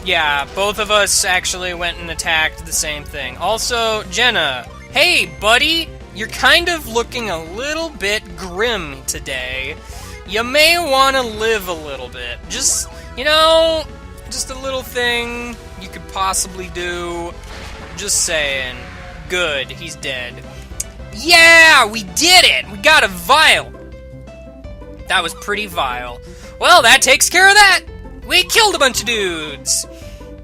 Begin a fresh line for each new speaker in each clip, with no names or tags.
Yeah, both of us actually went and attacked the same thing. Also, Jenna, hey, buddy, you're kind of looking a little bit grim today. You may want to live a little bit. Just, just a little thing you could possibly do. Just saying. Good, he's dead. Yeah, we did it! We got a vial! That was pretty vile. Well, that takes care of that! We killed a bunch of dudes!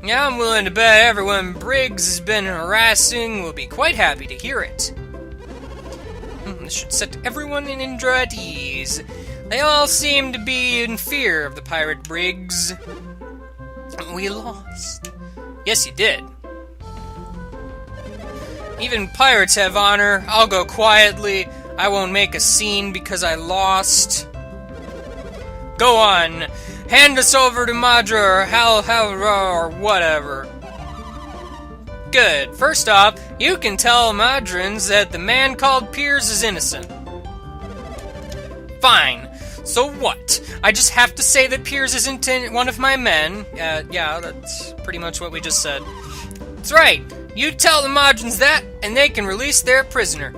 Yeah, I'm willing to bet everyone Briggs has been harassing will be quite happy to hear it. This should set everyone in Indra at ease. They all seem to be in fear of the pirate Briggs. We lost. Yes, you did. Even pirates have honor. I'll go quietly. I won't make a scene because I lost. Go on. Hand us over to Madra or Hal or whatever. Good. First off, you can tell Madrans that the man called Piers is innocent. Fine. So what? I just have to say that Piers isn't one of my men. Yeah, that's pretty much what we just said. That's right. You tell the Madrans that, and they can release their prisoner.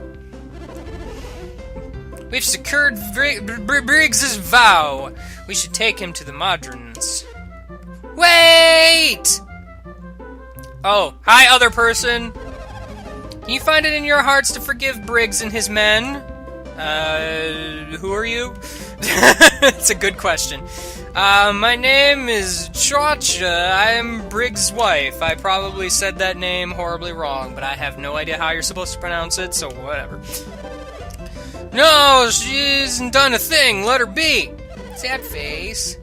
We've secured Briggs's vow. We should take him to the Madrans. Wait! Oh, hi, other person. Can you find it in your hearts to forgive Briggs and his men? Who are you? That's a good question. My name is Chacha. I'm Briggs' wife. I probably said that name horribly wrong, but I have no idea how you're supposed to pronounce it, so whatever. No, she hasn't done a thing. Let her be. Sad face.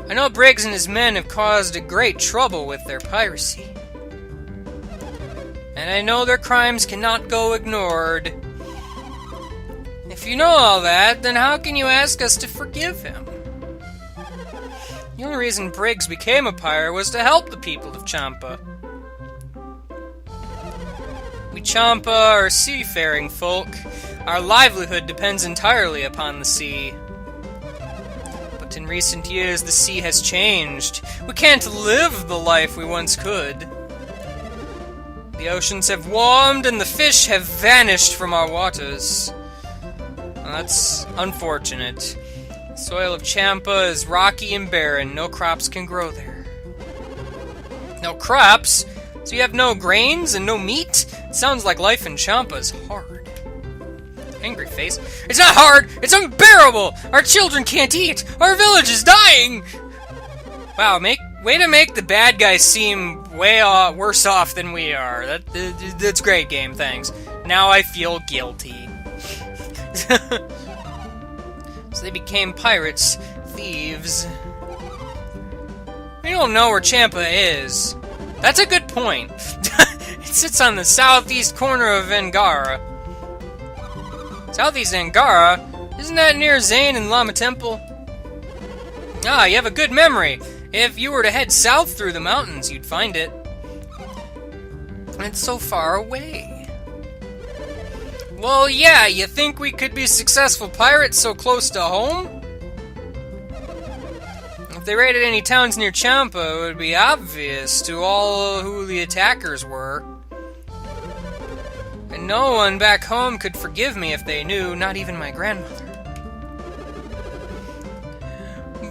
I know Briggs and his men have caused a great trouble with their piracy. And I know their crimes cannot go ignored. If you know all that, then how can you ask us to forgive him? The only reason Briggs became a pirate was to help the people of Champa. We Champa are seafaring folk. Our livelihood depends entirely upon the sea. But in recent years, the sea has changed. We can't live the life we once could. The oceans have warmed and the fish have vanished from our waters. That's unfortunate. The soil of Champa is rocky and barren. No crops can grow there. No crops? So you have no grains and no meat? It sounds like life in Champa is hard. Angry face. It's not hard! It's unbearable! Our children can't eat! Our village is dying! Wow, way to make the bad guys seem way worse off than we are. That's great, game, thanks. Now I feel guilty. So they became pirates, thieves. We don't know where Champa is. That's a good point. It sits on the southeast corner of Angara. Southeast Angara? Isn't that near Zane and Lama Temple? Ah, you have a good memory. If you were to head south through the mountains, you'd find it. It's so far away. Well, yeah, you think we could be successful pirates so close to home? If they raided any towns near Champa, it would be obvious to all who the attackers were. And no one back home could forgive me if they knew, not even my grandmother.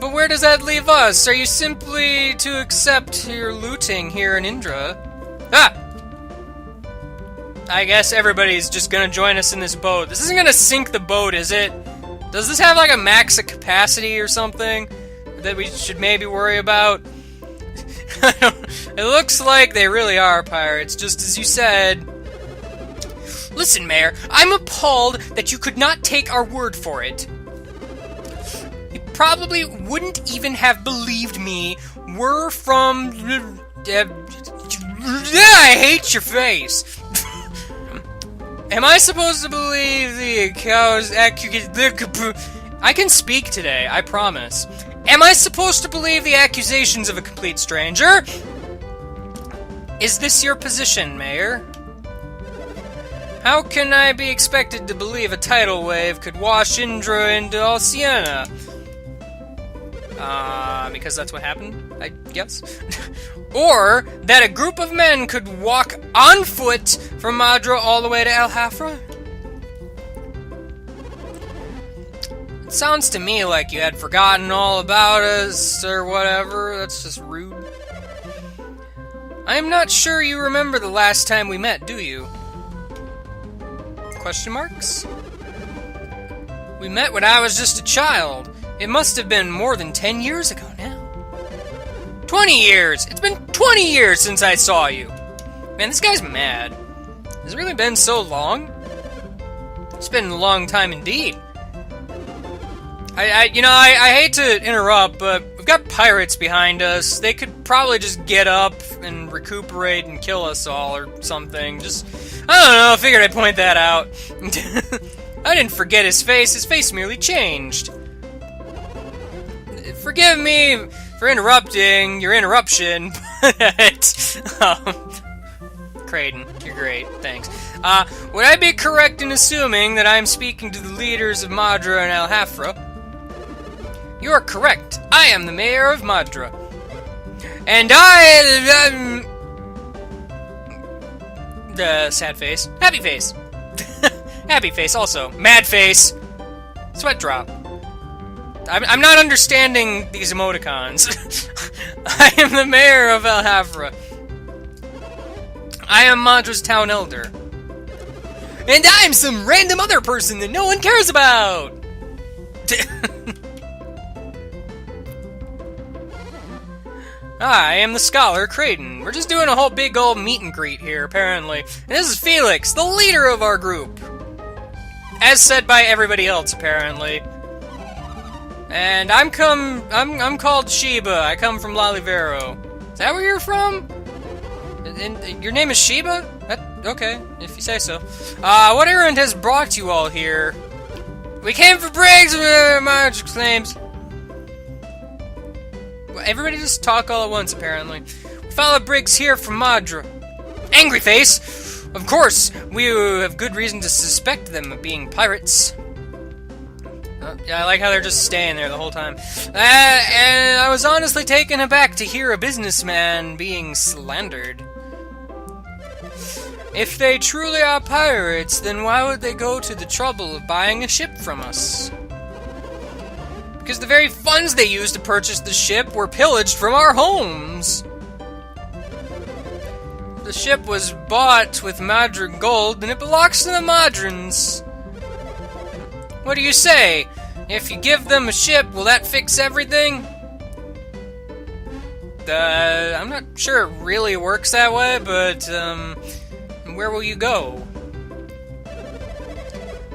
But where does that leave us? Are you simply to accept your looting here in Indra? Ah! I guess everybody's just gonna join us in this boat. This isn't gonna sink the boat, is it? Does this have like a max capacity or something that we should maybe worry about? It looks like they really are pirates, just as you said. Listen, Mayor, I'm appalled that you could not take our word for it. You probably wouldn't even have believed me. We're from... I hate your face. Am I supposed to believe the cows... I can speak today, I promise. Am I supposed to believe the accusations of a complete stranger? Is this your position, Mayor? How can I be expected to believe a tidal wave could wash Indra into Alciana? Because that's what happened? I guess. Or that a group of men could walk on foot from Madra all the way to El Hafra? It sounds to me like you had forgotten all about us, or whatever. That's just rude. I am not sure you remember the last time we met, do you? Question marks? We met when I was just a child. It must have been more than 10 years ago now. 20 years! It's been 20 years since I saw you! Man, this guy's mad. Has it really been so long? It's been a long time indeed. I hate to interrupt, but we've got pirates behind us. They could probably just get up and recuperate and kill us all or something. Just, I don't know, I figured I'd point that out. I didn't forget his face merely changed. Forgive me for interrupting your interruption, but, Kraden, you're great, thanks. Would I be correct in assuming that I'm speaking to the leaders of Madra and El Hafra? You are correct. I am the mayor of Madra. And I'm... sad face. Happy face. Happy face also. Mad face. Sweat drop. I'm not understanding these emoticons. I am the mayor of El Hafra. I am Madra's town elder. And I'm some random other person that no one cares about! I am the scholar, Kraden. We're just doing a whole big old meet and greet here, apparently. And this is Felix, the leader of our group. As said by everybody else, apparently. And I'm called Sheba. I come from Lalivero. Is that where you're from? And your name is Sheba? Okay, if you say so. What errand has brought you all here? We came for Briggs, my names. Everybody just talk all at once, apparently. We followed Briggs here from Madra. Angry face! Of course, we have good reason to suspect them of being pirates. Yeah, I like how they're just staying there the whole time. And I was honestly taken aback to hear a businessman being slandered. If they truly are pirates, then why would they go to the trouble of buying a ship from us? Because the very funds they used to purchase the ship were pillaged from our homes. The ship was bought with Madran gold, and it belongs to the Madrans. What do you say? If you give them a ship, will that fix everything? I'm not sure it really works that way, but, where will you go?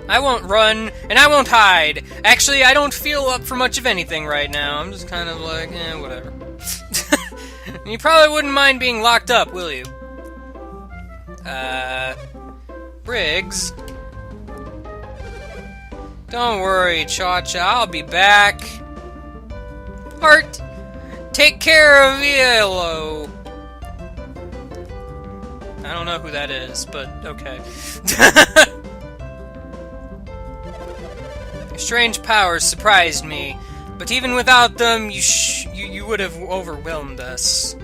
I won't run, and I won't hide. Actually, I don't feel up for much of anything right now. I'm just kind of like, whatever. You probably wouldn't mind being locked up, will you? Briggs? Don't worry, Cha-Cha, I'll be back. Heart, take care of Yellow. I don't know who that is, but okay. Your strange powers surprised me, but even without them, you would have overwhelmed us.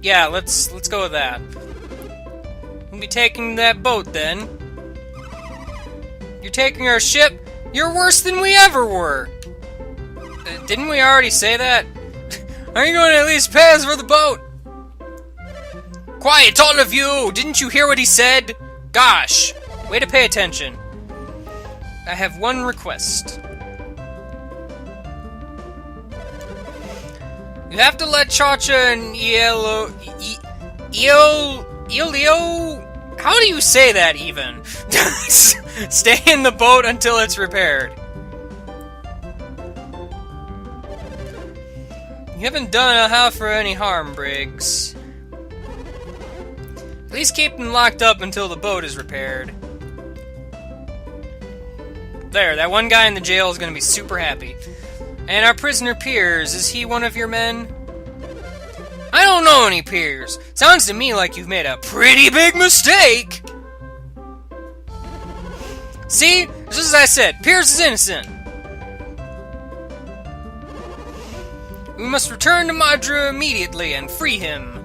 Yeah, let's go with that. We'll be taking that boat then. You're taking our ship? You're worse than we ever were! Didn't we already say that? Are you going to at least pay us for the boat? Quiet, all of you! Didn't you hear what he said? Gosh! Way to pay attention. I have one request. You have to let Cha-Cha and Elio... How do you say that, even? Stay in the boat until it's repaired. You haven't done a half for any harm, Briggs. At least keep them locked up until the boat is repaired. There, that one guy in the jail is going to be super happy. And our prisoner Piers, is he one of your men? I don't know any Piers. Sounds to me like you've made a pretty big mistake. See? Just as I said, Piers is innocent. We must return to Madra immediately and free him.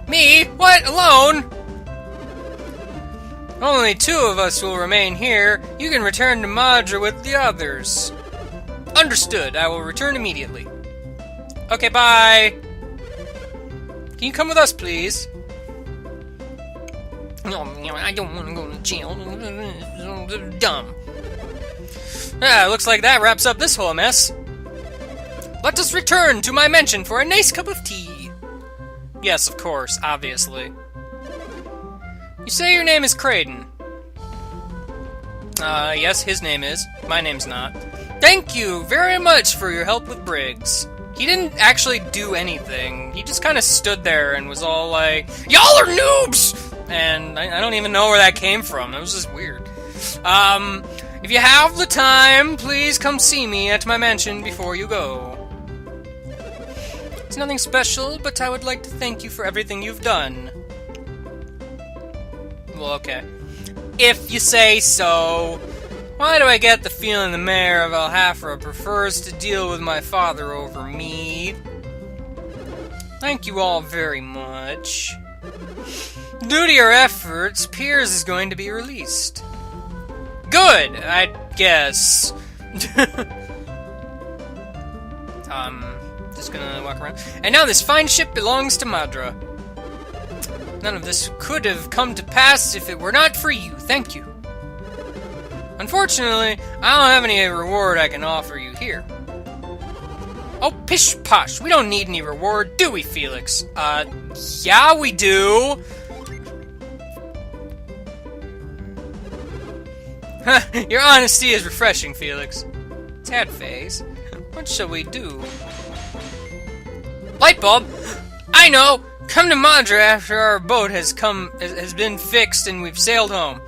Me? What? Alone? Only 2 of us will remain here. You can return to Madra with the others. Understood. I will return immediately. Okay, bye. Can you come with us, please? No, I don't want to go to jail. Dumb. Looks like that wraps up this whole mess. Let us return to my mansion for a nice cup of tea. Yes, of course, obviously. You say your name is Creighton. Yes, his name is. My name's not. Thank you very much for your help with Briggs. He didn't actually do anything. He just kind of stood there and was all like, "Y'all are noobs!" And I don't even know where that came from. It was just weird. If you have the time, please come see me at my mansion before you go. It's nothing special, but I would like to thank you for everything you've done. Well, okay. If you say so. Why do I get the feeling the mayor of Alhafra prefers to deal with my father over me? Thank you all very much. Due to your efforts, Piers is going to be released. Good, I guess. Just gonna walk around. And now this fine ship belongs to Madra. None of this could have come to pass if it were not for you. Thank you. Unfortunately, I don't have any reward I can offer you here. Oh, pish posh. We don't need any reward, do we, Felix? Yeah, we do. Your honesty is refreshing, Felix. Sad face. What shall we do? Light bulb! I know! Come to Madra after our boat has been fixed and we've sailed home.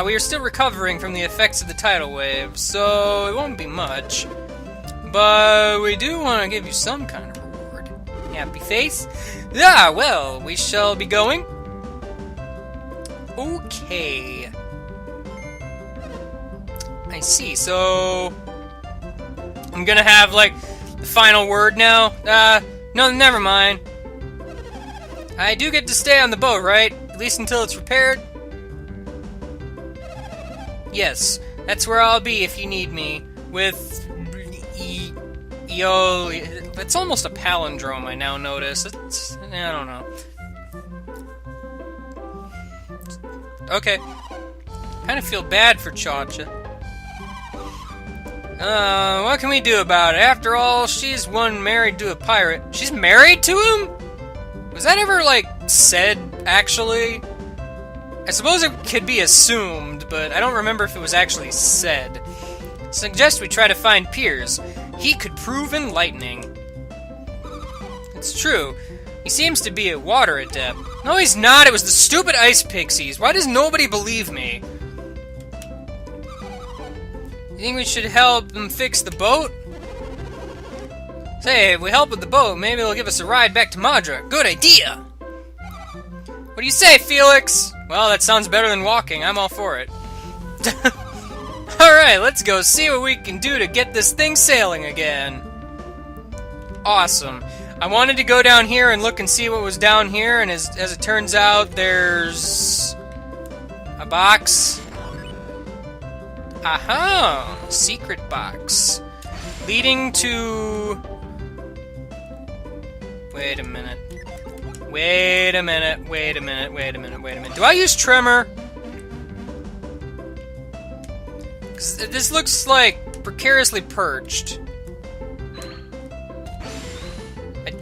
We are still recovering from the effects of the tidal wave, so it won't be much. But we do want to give you some kind of reward. Happy face? Yeah, well, we shall be going. Okay. I see, so I'm gonna have, like, the final word now? No, never mind. I do get to stay on the boat, right? At least until it's repaired? Yes, that's where I'll be if you need me. With it's almost a palindrome, I now notice. I don't know. Okay. Kind of feel bad for Cha-Cha. What can we do about it? After all, she's one married to a pirate. She's married to him? Was that ever, like, said, actually? I suppose it could be assumed, but I don't remember if it was actually said. Suggest we try to find Piers. He could prove enlightening. It's true. He seems to be a water adept. No, he's not. It was the stupid ice pixies. Why does nobody believe me? You think we should help them fix the boat? Say, if we help with the boat, maybe they'll give us a ride back to Madra. Good idea! What do you say, Felix? Well, that sounds better than walking. I'm all for it. Alright, let's go see what we can do to get this thing sailing again. Awesome. I wanted to go down here and look and see what was down here, and as it turns out, there's a box. Aha! Secret box. Leading to... Wait a minute. Wait a minute. Do I use Tremor? 'Cause this looks like precariously perched.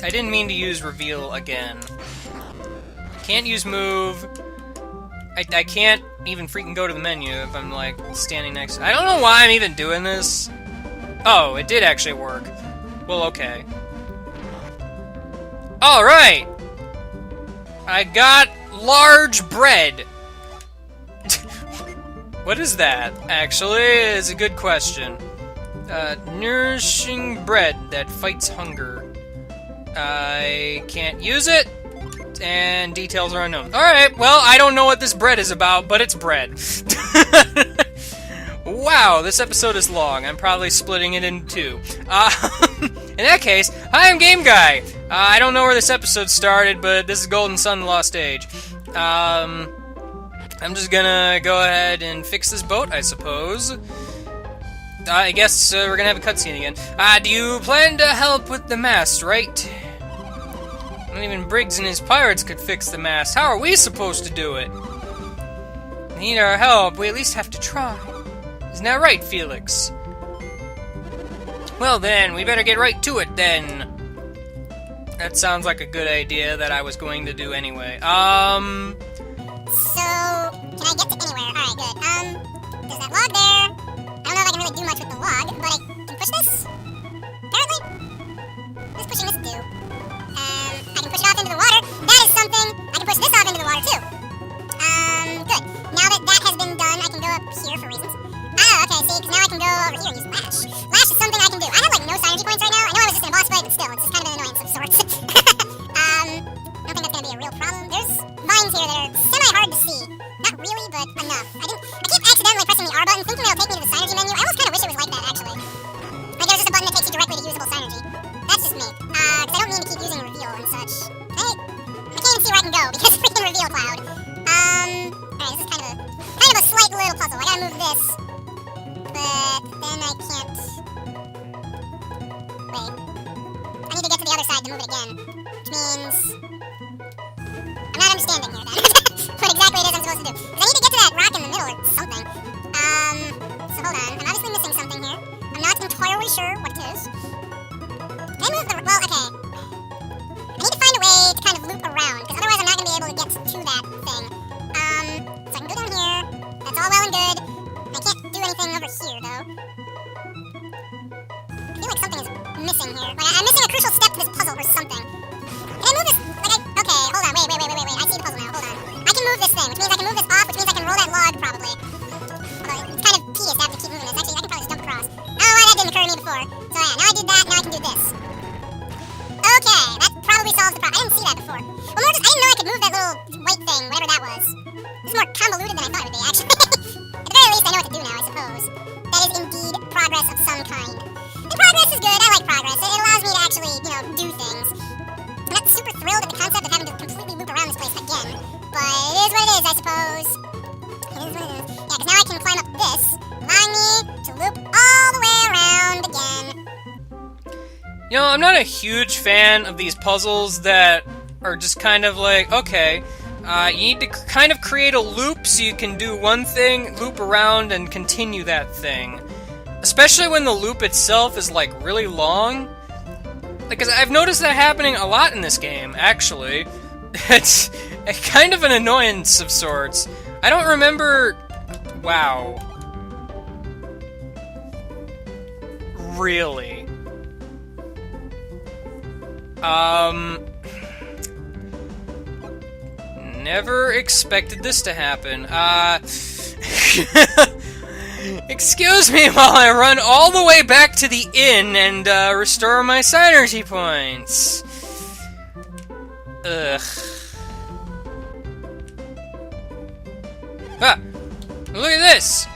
I didn't mean to use Reveal again. Can't use Move. I can't even freaking go to the menu if I'm, like, standing next to... I don't know why I'm even doing this. Oh, it did actually work. Well, okay. Alright! I got large bread. What is that, actually? Is a good question. Nourishing bread that fights hunger. I can't use it, and details are unknown. Alright, well, I don't know what this bread is about, but it's bread. Wow, this episode is long. I'm probably splitting it in two. In that case, hi, I'm Game Guy. I don't know where this episode started, but this is Golden Sun: The Lost Age. I'm just gonna go ahead and fix this boat, I suppose. I guess we're gonna have a cutscene again. Do you plan to help with the mast, right? Not even Briggs and his pirates could fix the mast. How are we supposed to do it? Need our help. We at least have to try. Isn't that right, Felix? Well then, we better get right to it then. That sounds like a good idea that I was going to do anyway.
So, can I get to anywhere? Alright, good. There's that log there. I don't know if I can really do much with the log, but I can push this? Apparently. What does pushing this do? I can push it off into the water. That is something. I can push this off into the water, too. Good. Now that that has been done, I can go up here for reasons. Oh, okay, see, because now I can go over here and use Lash. Lash is something I can do. I have, like, no synergy points right now. I know I was just in a boss fight, but still, it's just kind of an annoyance of sorts. I don't think that's going to be a real problem. There's vines here that are semi-hard to see. Not really, but enough. I keep accidentally pressing the R button, thinking it'll take me to the synergy menu. I almost kind of wish it was like that, actually. Like, there's just a button that takes you directly to usable synergy. That's just me. Because I don't mean to keep using reveal and such. I can't even see where I can go, because of freaking reveal cloud. Alright, this is kind of a slight little puzzle. I gotta move this. But then I can't... Wait. I need to get to the other side to move it again. Which means... I'm not understanding here, then. What exactly it is I'm supposed to do. Because I need to get to that rock in the middle or something. So hold on. I'm obviously missing something here. I'm not entirely sure what it is. Can I move the... Well, okay. I need to find a way to kind of loop around, because otherwise I'm not going to be able to get to that thing. So I can go down here. That's all well and good. I can't do anything over here, though. I feel like something is missing here. Like, I'm missing a crucial step to this puzzle or something. Can I move this? Like, okay, hold on. Wait. I see the puzzle now. Hold on. I can move this thing, which means I can move this off, which means I can roll that log, probably. Although, it's kind of tedious to have to keep moving this. Actually, I can probably just jump across. I don't know why that didn't occur to me before. So, yeah, now I did that. Now I can do this. Okay, that probably solves the problem. I didn't see that before. Well, more just, I didn't know I could move that little white thing, whatever that was. This is more convoluted than I thought it would be, actually. At the very least, I know what to do now, I suppose. That is indeed progress of some kind. And progress is good. I like progress. It allows me to actually, do things. I'm not super thrilled at the concept of having to completely loop around this place again. But it is what it is, I suppose. It is what it is. Yeah, because now I can climb up this, allowing me to loop all the way around again.
You know, I'm not a huge fan of these puzzles that are just kind of like, okay, you need to kind of create a loop so you can do one thing, loop around, and continue that thing. Especially when the loop itself is, like, really long. Because I've noticed that happening a lot in this game, actually. It's kind of an annoyance of sorts. I don't remember... Wow. Really? Never expected this to happen. Excuse me while I run all the way back to the inn and, restore my synergy points. Ugh. Look at this!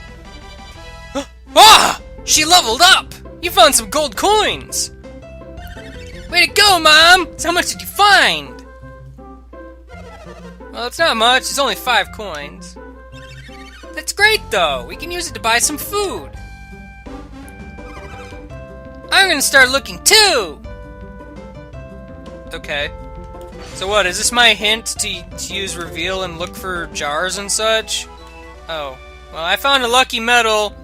Ah! She leveled up! You found some gold coins! Way to go, Mom! So how much did you find? Well, it's not much. It's only 5 coins. That's great, though. We can use it to buy some food. I'm gonna start looking, too! Okay. So what, is this my hint to use reveal and look for jars and such? Oh. Well, I found a lucky medal.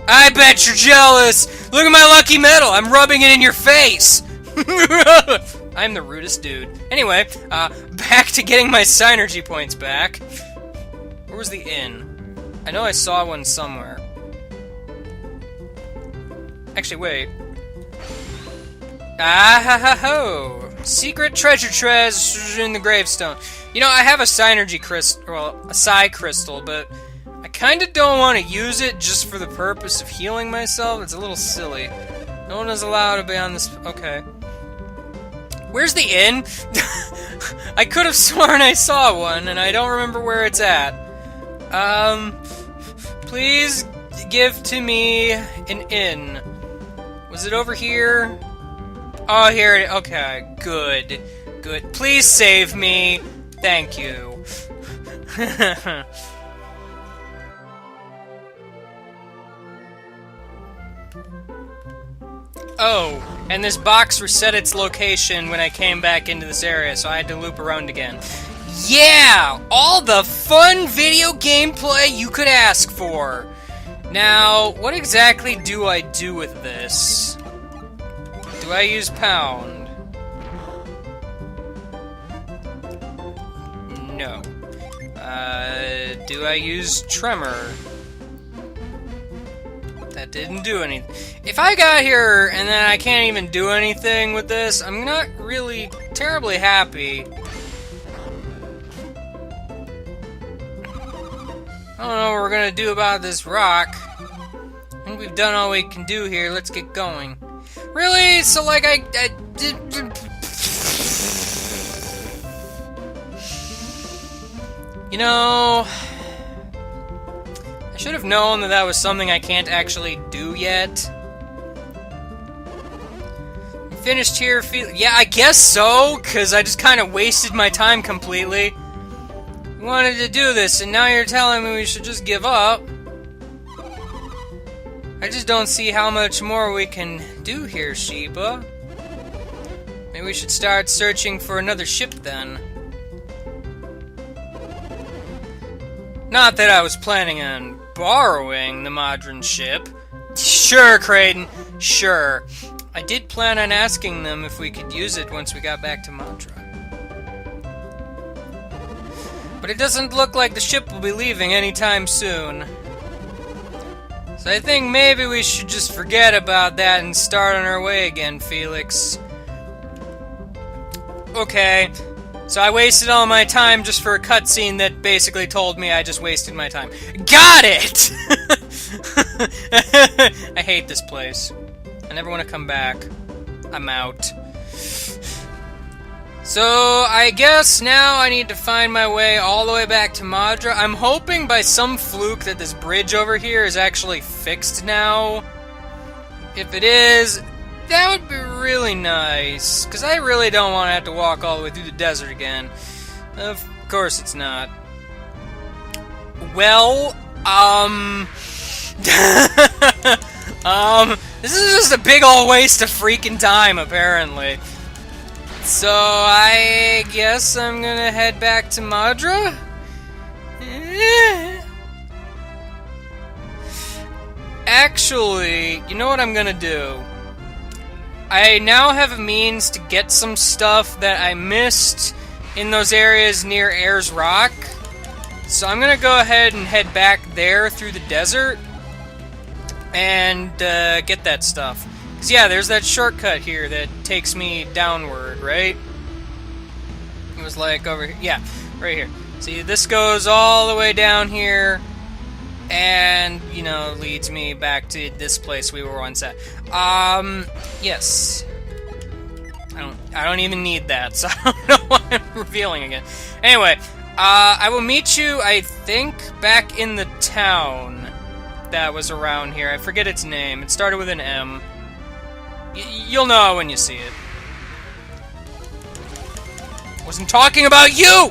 I bet you're jealous! Look at my lucky medal! I'm rubbing it in your face! I'm the rudest dude. Anyway, back to getting my synergy points back. Where was the inn? I know I saw one somewhere. Actually, wait. Ah-ha-ha-ho! Secret treasure in the gravestone. You know, I have a synergy crystal, well, a psi crystal, but I kinda don't want to use it just for the purpose of healing myself. It's a little silly. No one is allowed to be on this... Okay. Where's the inn? I could have sworn I saw one, and I don't remember where it's at. Please give to me an inn. Was it over here? Oh, here it is. Okay, good. Good. Please save me. Thank you. Oh, and this box reset its location when I came back into this area, so I had to loop around again. Yeah! All the fun video gameplay you could ask for! Now, what exactly do I do with this? Do I use pound? No. Do I use tremor? That didn't do anything. If I got here and then I can't even do anything with this, I'm not really terribly happy. I don't know what we're gonna do about this rock. I think we've done all we can do here. Let's get going. Really? So, like, I did... You know... I should have known that that was something I can't actually do yet. I'm finished here, yeah, I guess so, because I just kind of wasted my time completely. We wanted to do this, and now you're telling me we should just give up. I just don't see how much more we can do here, Sheba. Maybe we should start searching for another ship, then. Not that I was planning on borrowing the Modron ship. Sure, Creighton, sure. I did plan on asking them if we could use it once we got back to Madra. But it doesn't look like the ship will be leaving anytime soon. So I think maybe we should just forget about that and start on our way again, Felix. Okay. So I wasted all my time just for a cutscene that basically told me I just wasted my time. Got it! I hate this place. I never want to come back. I'm out. So, I guess now I need to find my way all the way back to Madra. I'm hoping by some fluke that this bridge over here is actually fixed now. If it is, that would be really nice, because I really don't want to have to walk all the way through the desert again. Of course it's not. Well, this is just a big ol' waste of freaking time, apparently. So, I guess I'm gonna head back to Madra? Actually, you know what I'm gonna do? I now have a means to get some stuff that I missed in those areas near Ayers Rock. So I'm gonna go ahead and head back there through the desert and get that stuff. Cause yeah, there's that shortcut here that takes me downward, right? It was like over here. Yeah, right here. See, this goes all the way down here and, you know, leads me back to this place we were once at. Yes. I don't even need that, so I don't know why I'm revealing again. Anyway, I will meet you, I think, back in the town that was around here. I forget its name. It started with an M. You'll know when you see it. Wasn't talking about you!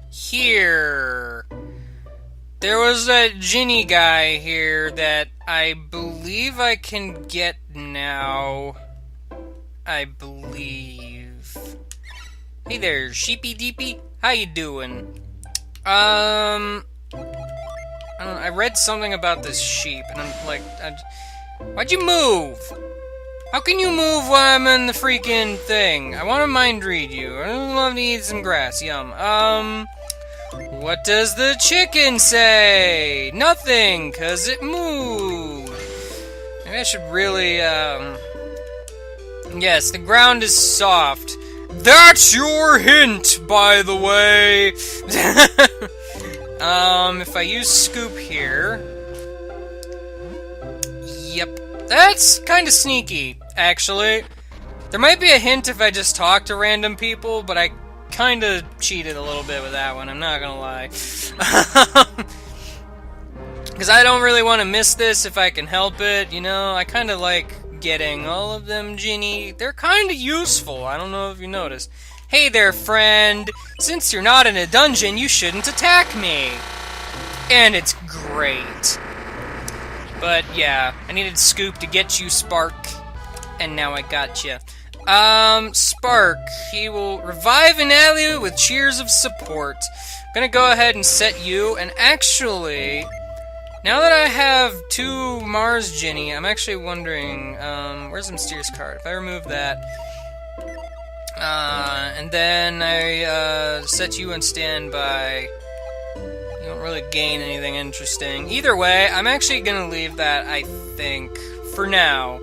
Here. There was a Ginny guy here that I believe I can get now. I believe. Hey there, Sheepy Deepy. How you doing? I don't know, I read something about this sheep, and I'm like, why'd you move? How can you move while I'm in the freaking thing? I want to mind read you. I would love to eat some grass. Yum. What does the chicken say? Nothing, 'cause it moved. Maybe I should really, Yes, the ground is soft. That's your hint, by the way. If I use scoop here... Yep. That's kind of sneaky, actually. There might be a hint if I just talk to random people, but I kind of cheated a little bit with that one, I'm not gonna lie. Because I don't really want to miss this if I can help it, you know? I kind of like getting all of them, Ginny. They're kind of useful, I don't know if you noticed. Hey there, friend! Since you're not in a dungeon, you shouldn't attack me! And it's great. But yeah, I needed Scoop to get you, Spark. And now I got you. Spark. He will revive an ally with cheers of support. I'm gonna go ahead and set you, and actually... Now that I have 2 Mars Ginny, I'm actually wondering, where's the mysterious card? If I remove that, and then I, set you on standby, you don't really gain anything interesting. Either way, I'm actually gonna leave that, I think, for now.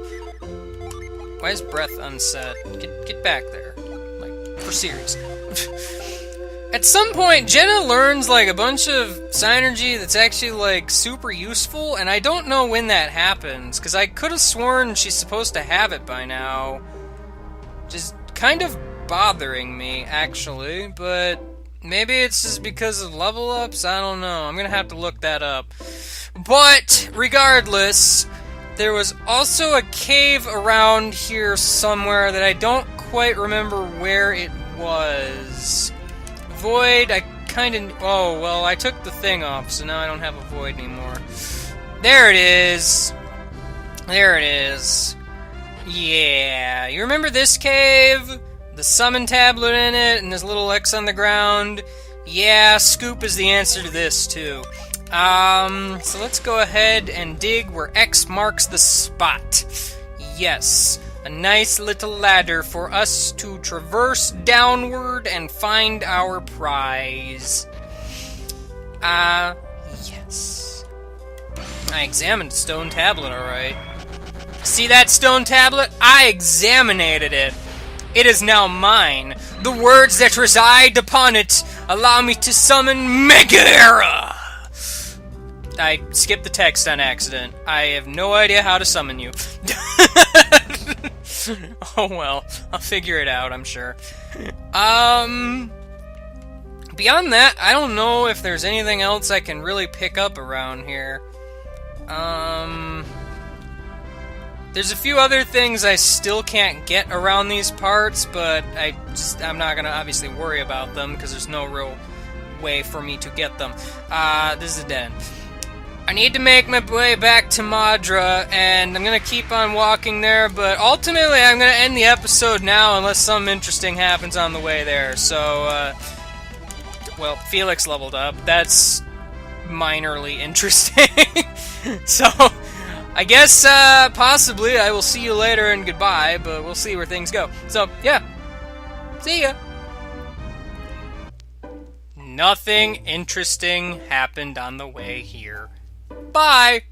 Why is breath unset? Get back there. Like, for serious. At some point, Jenna learns, like, a bunch of Psynergy that's actually, like, super useful, and I don't know when that happens, because I could have sworn she's supposed to have it by now. Just kind of bothering me, actually, but maybe it's just because of level ups? I don't know. I'm gonna have to look that up. But, regardless, there was also a cave around here somewhere that I don't quite remember where it was. Void, I kind of... Oh, well, I took the thing off, so now I don't have a void anymore. There it is. There it is. Yeah. You remember this cave? The summon tablet in it, and this little X on the ground? Yeah, Scoop is the answer to this, too. So let's go ahead and dig where X marks the spot. Yes. A nice little ladder for us to traverse downward and find our prize. Yes. I examined the stone tablet, alright. See that stone tablet? I examined it. It is now mine. The words that reside upon it allow me to summon Mega-Era! I skipped the text on accident. I have no idea how to summon you. Oh well, I'll figure it out, I'm sure. Beyond that, I don't know if there's anything else I can really pick up around here. There's a few other things I still can't get around these parts, but I'm not gonna obviously worry about them, because there's no real way for me to get them. This is a den. I need to make my way back to Madra, and I'm gonna keep on walking there, but ultimately I'm gonna end the episode now unless something interesting happens on the way there. So, well, Felix leveled up. That's minorly interesting. So, I guess, possibly I will see you later and goodbye, but we'll see where things go. So, yeah. See ya! Nothing interesting happened on the way here. Bye!